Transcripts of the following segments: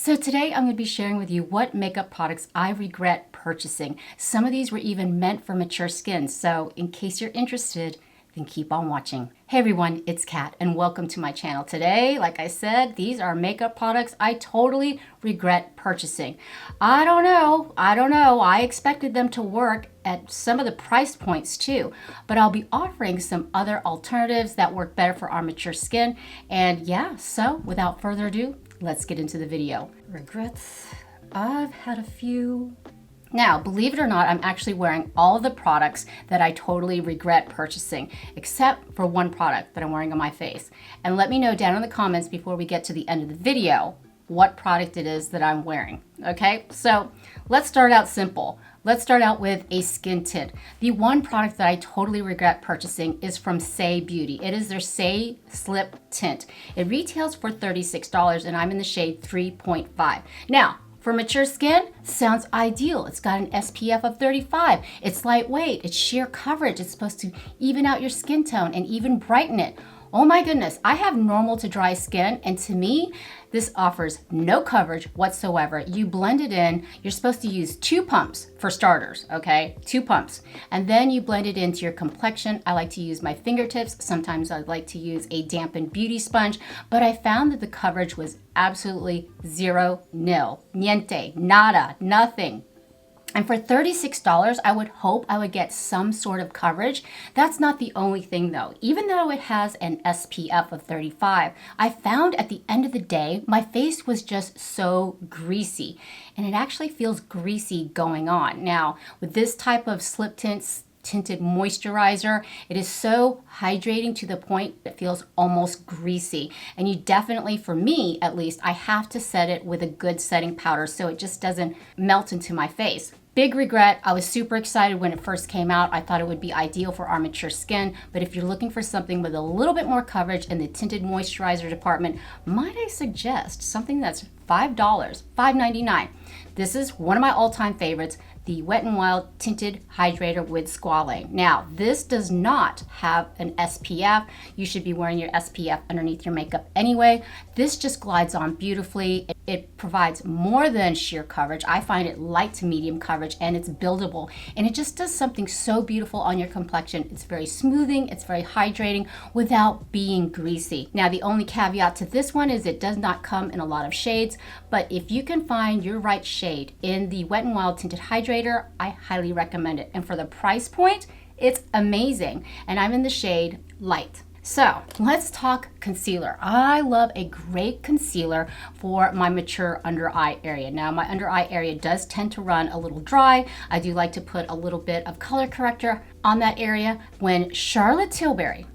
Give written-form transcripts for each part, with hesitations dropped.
So today I'm going to be sharing with you what makeup products I regret purchasing. Some of these were even meant for mature skin, so in case you're interested, then keep on watching. Hey everyone, it's Kat and welcome to my channel. Today, like I said, these are makeup products I totally regret purchasing. I don't know. I expected them to work at some of the price points too, but I'll be offering some other alternatives that work better for our mature skin. And yeah, so without further ado, let's get into the video. Regrets, I've had a few. Now, believe it or not, I'm actually wearing all of the products that I totally regret purchasing, except for one product that I'm wearing on my face. And let me know down in the comments before we get to the end of the video what product it is that I'm wearing, okay? So let's start out simple. Let's start out with a skin tint. The one product that I totally regret purchasing is from Saie Beauty. It is their Saie Slip Tint. It retails for $36 and I'm in the shade 3.5. Now, for mature skin, sounds ideal. It's got an SPF of 35. It's lightweight, it's sheer coverage. It's supposed to even out your skin tone and even brighten it. Oh my goodness, I have normal to dry skin, and to me, this offers no coverage whatsoever. You blend it in. You're supposed to use 2 pumps for starters, okay? 2 pumps. And then you blend it into your complexion. I like to use my fingertips. Sometimes I like to use a dampened beauty sponge, but I found that the coverage was absolutely zero, nil, niente, nada, nothing. And for $36, I would hope I would get some sort of coverage. That's not the only thing though. Even though it has an SPF of 35, I found at the end of the day, my face was just so greasy. And it actually feels greasy going on. Now, with this type of slip tinted moisturizer, it is so hydrating to the point it feels almost greasy. And you definitely, for me at least, I have to set it with a good setting powder so it just doesn't melt into my face. Big regret. I was super excited when it first came out. I thought it would be ideal for our mature skin, but if you're looking for something with a little bit more coverage in the tinted moisturizer department, might I suggest something that's $5, $5.99. This is one of my all-time favorites, the WetNWild Tinted Hydrator with Squalane. Now, this does not have an SPF. You should be wearing your SPF underneath your makeup anyway. This just glides on beautifully. It provides more than sheer coverage. I find it light to medium coverage, and it's buildable. And it just does something so beautiful on your complexion. It's very smoothing, it's very hydrating without being greasy. Now, the only caveat to this one is it does not come in a lot of shades, but if you can find your right shade in the WetNWild Tinted Hydrator, I highly recommend it. And for the price point, it's amazing. And I'm in the shade Light. So let's talk concealer. I love a great concealer for my mature under eye area. Now, my under eye area does tend to run a little dry. I do like to put a little bit of color corrector on that area. When Charlotte Tilbury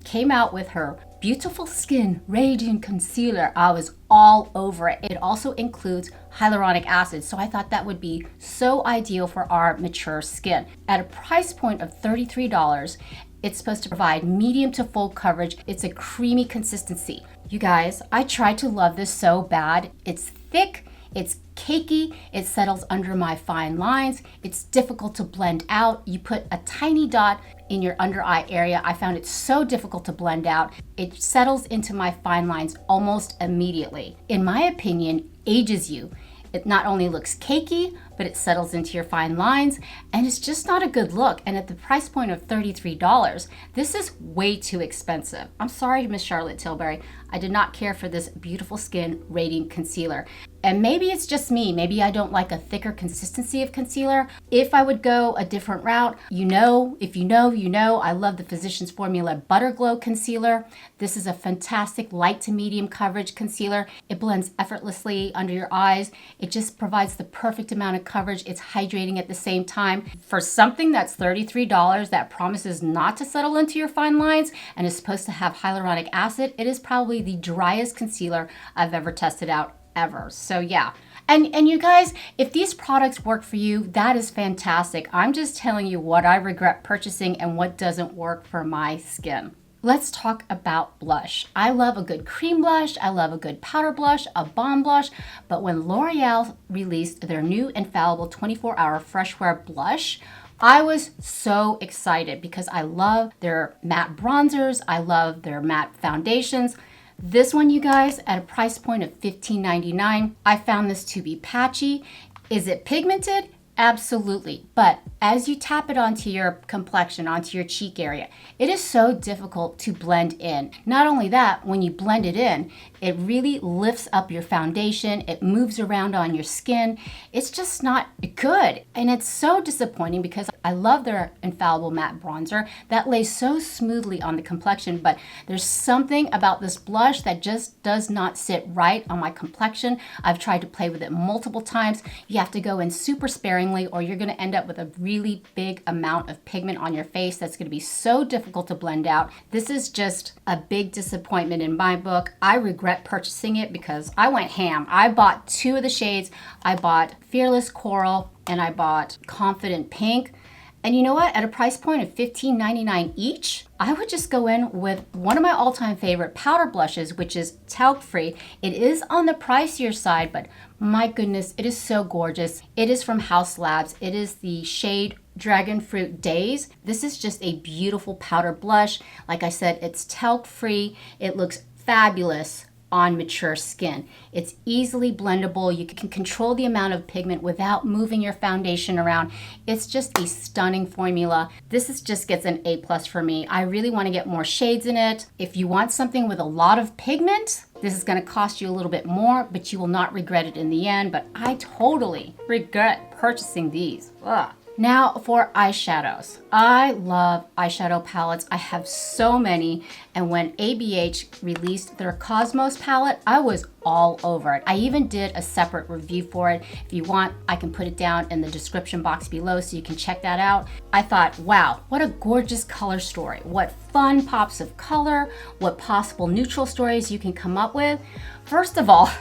came out with her Beautiful Skin Radiant Concealer, I was all over it. It also includes hyaluronic acid, so I thought that would be so ideal for our mature skin. At a price point of $33, it's supposed to provide medium to full coverage. It's a creamy consistency. You guys, I tried to love this so bad. It's thick, it's cakey, it settles under my fine lines, it's difficult to blend out. You put a tiny dot in your under eye area. I found it so difficult to blend out. It settles into my fine lines almost immediately. In my opinion, ages you. It not only looks cakey, but it settles into your fine lines, and it's just not a good look. And at the price point of $33, this is way too expensive. I'm sorry, Miss Charlotte Tilbury. I did not care for this Beautiful Skin Radiant Concealer. And maybe it's just me. Maybe I don't like a thicker consistency of concealer. If I would go a different route, if you know, you know, I love the Physicians Formula Butter Glow Concealer. This is a fantastic light to medium coverage concealer. It blends effortlessly under your eyes. It just provides the perfect amount of coverage. It's hydrating at the same time. For something that's $33 that promises not to settle into your fine lines and is supposed to have hyaluronic acid, it is probably the driest concealer I've ever tested out ever. So yeah. And you guys, if these products work for you, that is fantastic. I'm just telling you what I regret purchasing and what doesn't work for my skin. Let's talk about blush. I love a good cream blush. I love a good powder blush, a bomb blush. But when L'Oreal released their new Infallible 24-Hour Fresh Wear Blush, I was so excited because I love their matte bronzers. I love their matte foundations. This one, you guys, at a price point of $15.99, I found this to be patchy. Is it pigmented? Absolutely. But as you tap it onto your complexion, onto your cheek area, it is so difficult to blend in. Not only that, when you blend it in, it really lifts up your foundation. It moves around on your skin. It's just not good. And it's so disappointing because I love their Infallible matte bronzer that lays so smoothly on the complexion, but there's something about this blush that just does not sit right on my complexion. I've tried to play with it multiple times. You have to go in super sparingly or you're going to end up with a really big amount of pigment on your face that's going to be so difficult to blend out. This is just a big disappointment in my book. I regret purchasing it because I went ham. I bought two of the shades. I bought Fearless Coral and I bought Confident Pink. And you know what? At a price point of $15.99 each, I would just go in with one of my all-time favorite powder blushes, which is talc free. It is on the pricier side, but my goodness, it is so gorgeous. It is from Haus Labs. It is the shade Dragon Fruit Daze. This is just a beautiful powder blush. Like I said, it's talc free. It looks fabulous on mature skin. It's easily blendable. You can control the amount of pigment without moving your foundation around. It's just a stunning formula. Just gets an A+ for me. I really want to get more shades in it. If you want something with a lot of pigment, this is going to cost you a little bit more, but you will not regret it in the end. But I totally regret purchasing these. Ugh. Now for eyeshadows. I love eyeshadow palettes. I have so many. And when ABH released their Cosmos palette, I was all over it. I even did a separate review for it. If you want, I can put it down in the description box below so you can check that out. I thought, wow, what a gorgeous color story. What fun pops of color, what possible neutral stories you can come up with. First of all,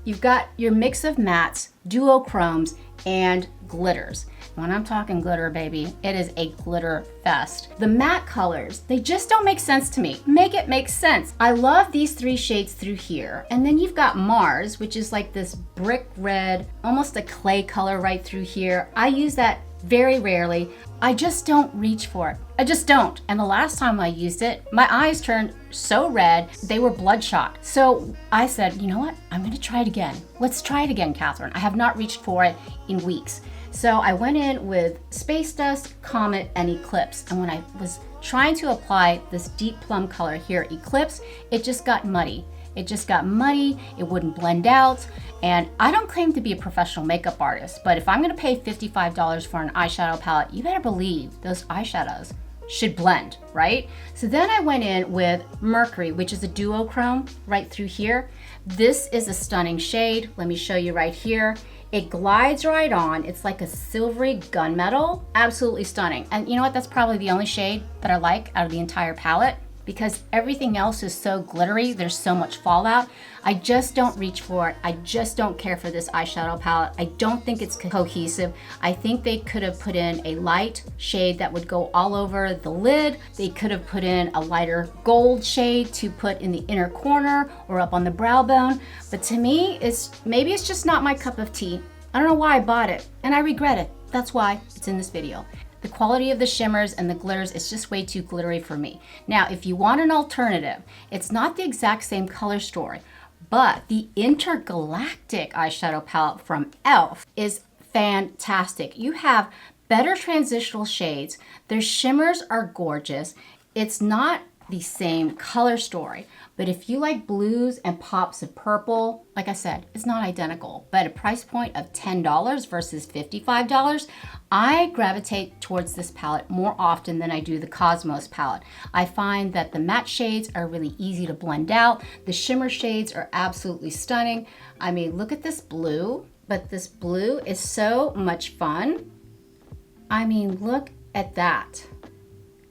you've got your mix of mattes, duochromes, and glitters. When I'm talking glitter, baby, it is a glitter fest. The matte colors, they just don't make sense to me. Make it make sense. I love these three shades through here. And then you've got Mars, which is like this brick red, almost a clay color right through here. I use that very rarely. I just don't reach for it. I just don't. And the last time I used it, my eyes turned so red, they were bloodshot. So I said, you know what? I'm gonna try it again. Let's try it again, Catherine. I have not reached for it in weeks. So I went in with Space Dust, Comet, and Eclipse. And when I was trying to apply this deep plum color here, Eclipse, it just got muddy. It just got muddy, it wouldn't blend out. And I don't claim to be a professional makeup artist, but if I'm gonna pay $55 for an eyeshadow palette, you better believe those eyeshadows should blend, right? So then I went in with Mercury, which is a duochrome right through here. This is a stunning shade. Let me show you right here. It glides right on. It's like a silvery gunmetal. Absolutely stunning. And you know what? That's probably the only shade that I like out of the entire palette because everything else is so glittery. There's so much fallout. I just don't reach for it. I just don't care for this eyeshadow palette. I don't think it's cohesive. I think they could have put in a light shade that would go all over the lid. They could have put in a lighter gold shade to put in the inner corner or up on the brow bone. But to me, maybe it's just not my cup of tea. I don't know why I bought it and I regret it. That's why it's in this video. The quality of the shimmers and the glitters is just way too glittery for me. Now, if you want an alternative, it's not the exact same color story, but the Intergalactic eyeshadow palette from e.l.f. is fantastic. You have better transitional shades. Their shimmers are gorgeous. It's not the same color story, but if you like blues and pops of purple, like I said, it's not identical, but at a price point of $10 versus $55, I gravitate towards this palette more often than I do the Cosmos palette. I find that the matte shades are really easy to blend out. The shimmer shades are absolutely stunning. I mean, look at this blue, but this blue is so much fun. I mean, look at that.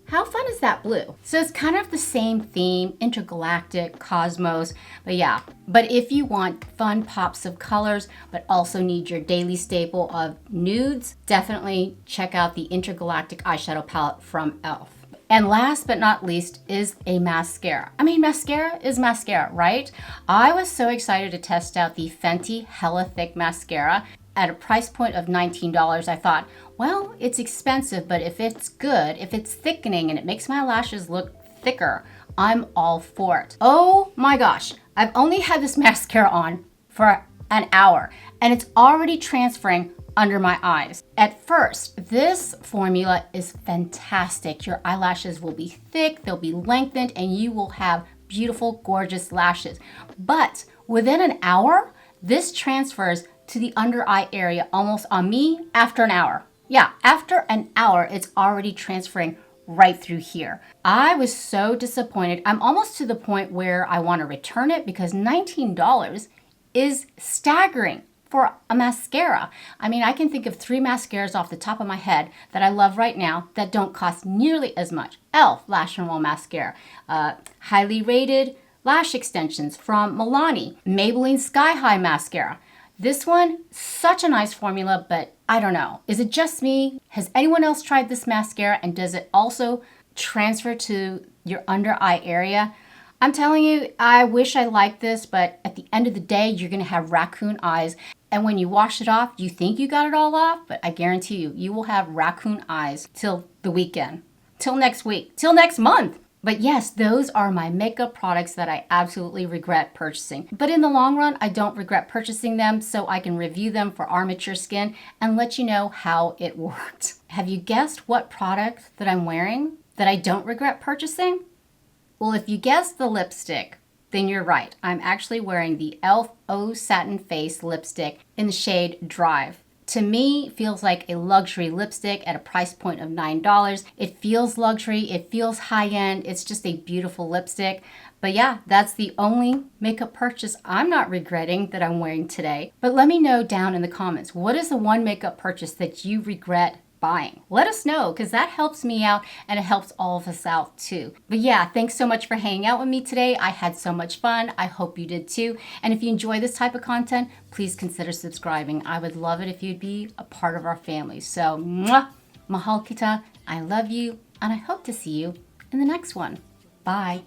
How fun is that blue? So it's kind of the same theme, Intergalactic, Cosmos, but yeah. But if you want fun pops of colors, but also need your daily staple of nudes, definitely check out the Intergalactic eyeshadow palette from e.l.f. And last but not least is a mascara. I mean, mascara is mascara, right? I was so excited to test out the Fenty Hella Thick Mascara. At a price point of $19, I thought, well, it's expensive, but if it's good, if it's thickening and it makes my lashes look thicker, I'm all for it. Oh my gosh, I've only had this mascara on for an hour and it's already transferring under my eyes. At first, this formula is fantastic. Your eyelashes will be thick, they'll be lengthened, and you will have beautiful, gorgeous lashes. But within an hour, this transfers to the under eye area almost on me after an hour. Yeah, after an hour, it's already transferring right through here. I was so disappointed. I'm almost to the point where I want to return it because $19 is staggering for a mascara. I mean, I can think of 3 mascaras off the top of my head that I love right now that don't cost nearly as much. e.l.f. Lash and Roll Mascara, highly rated lash extensions from Milani, Maybelline Sky High Mascara. This one, such a nice formula, but I don't know. Is it just me? Has anyone else tried this mascara and does it also transfer to your under eye area? I'm telling you, I wish I liked this, but at the end of the day, you're gonna have raccoon eyes. And when you wash it off, you think you got it all off, but I guarantee you, you will have raccoon eyes till the weekend, till next week, till next month. But yes, those are my makeup products that I absolutely regret purchasing. But in the long run, I don't regret purchasing them, so I can review them for our mature skin and let you know how it worked. Have you guessed what product that I'm wearing that I don't regret purchasing? Well, if you guessed the lipstick, then you're right. I'm actually wearing the e.l.f. Eau Satin Face lipstick in the shade Drive. To me, it feels like a luxury lipstick at a price point of $9. It feels luxury, it feels high-end, it's just a beautiful lipstick. But yeah, that's the only makeup purchase I'm not regretting that I'm wearing today. But let me know down in the comments, what is the one makeup purchase that you regret buying? Let us know, because that helps me out and it helps all of us out too. But yeah, thanks so much for hanging out with me today. I had so much fun. I hope you did too. And if you enjoy this type of content, please consider subscribing. I would love it if you'd be a part of our family. So, mwah, mahal kita. I love you, and I hope to see you in the next one. Bye.